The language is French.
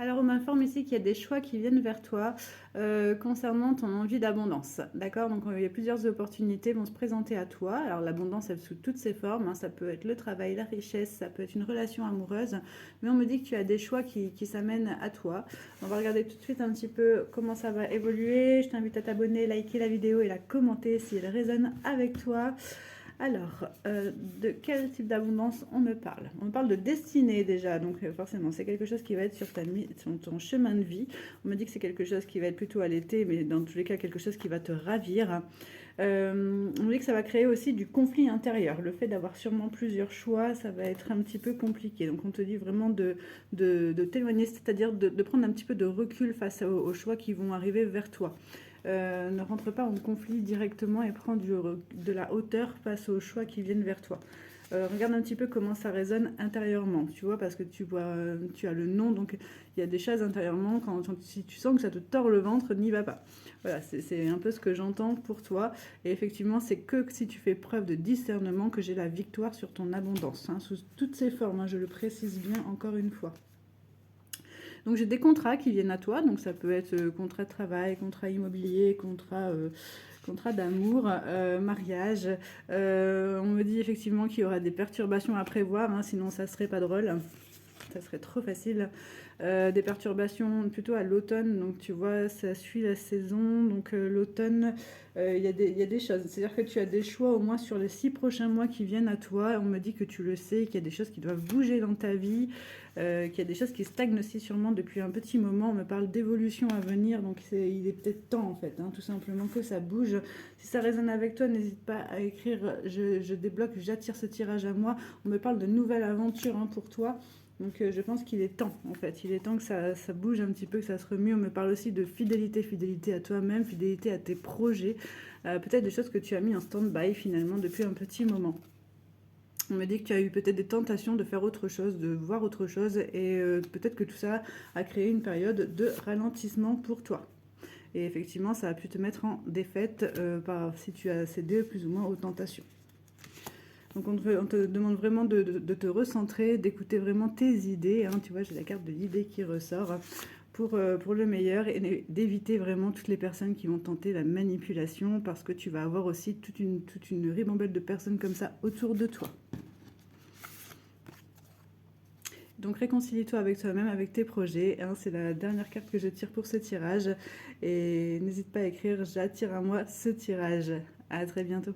Alors, on m'informe ici qu'il y a des choix qui viennent vers toi concernant ton envie d'abondance. D'accord? Donc, il y a plusieurs opportunités vont se présenter à toi. Alors, l'abondance, elle sous toutes ses formes, hein. Ça peut être le travail, la richesse, ça peut être une relation amoureuse. Mais on me dit que tu as des choix qui s'amènent à toi. On va regarder tout de suite un petit peu comment ça va évoluer. Je t'invite à t'abonner, liker la vidéo et la commenter si elle résonne avec toi. Alors, de quel type d'abondance on me parle? On me parle de destinée déjà, donc forcément, c'est quelque chose qui va être sur ton chemin de vie. On me dit que c'est quelque chose qui va être plutôt à l'été, mais dans tous les cas, quelque chose qui va te ravir. On me dit que ça va créer aussi du conflit intérieur. Le fait d'avoir sûrement plusieurs choix, ça va être un petit peu compliqué. Donc, on te dit vraiment de t'éloigner, c'est-à-dire de prendre un petit peu de recul face aux choix qui vont arriver vers toi. Ne rentre pas en conflit directement et prends de la hauteur face aux choix qui viennent vers toi. Regarde un petit peu comment ça résonne intérieurement, tu vois, parce que tu as le nom, donc il y a des choses intérieurement, si tu sens que ça te tord le ventre, n'y va pas. Voilà, c'est un peu ce que j'entends pour toi. Et effectivement, c'est que si tu fais preuve de discernement que j'ai la victoire sur ton abondance, hein, sous toutes ses formes, hein, je le précise bien encore une fois. Donc j'ai des contrats qui viennent à toi, donc ça peut être contrat de travail, contrat immobilier, contrat d'amour, mariage. On me dit effectivement qu'il y aura des perturbations à prévoir, hein, sinon ça serait pas drôle. Ça serait trop facile. Des perturbations plutôt à l'automne, donc tu vois, ça suit la saison. Donc l'automne, il y a des choses. C'est-à-dire que tu as des choix au moins sur les 6 prochains mois qui viennent à toi. On me dit que tu le sais, qu'il y a des choses qui doivent bouger dans ta vie, qu'il y a des choses qui stagnent aussi sûrement depuis un petit moment. On me parle d'évolution à venir, donc il est peut-être temps en fait, hein, tout simplement que ça bouge. Si ça résonne avec toi, n'hésite pas à écrire je débloque, j'attire ce tirage à moi. On me parle de nouvelles aventures, hein, pour toi. Donc je pense qu'il est temps, en fait. Il est temps que ça bouge un petit peu, que ça se remue. On me parle aussi de fidélité, fidélité à toi-même, fidélité à tes projets. Peut-être des choses que tu as mis en stand-by finalement depuis un petit moment. On me dit que tu as eu peut-être des tentations de faire autre chose, de voir autre chose. Et peut-être que tout ça a créé une période de ralentissement pour toi. Et effectivement, ça a pu te mettre en défaite si tu as cédé plus ou moins aux tentations. Donc on te demande vraiment de te recentrer, d'écouter vraiment tes idées, hein. Tu vois, j'ai la carte de l'idée qui ressort pour le meilleur et d'éviter vraiment toutes les personnes qui vont tenter la manipulation parce que tu vas avoir aussi toute une ribambelle de personnes comme ça autour de toi. Donc réconcilie-toi avec toi-même, avec tes projets, hein. C'est la dernière carte que je tire pour ce tirage. Et n'hésite pas à écrire « J'attire à moi ce tirage ». À très bientôt.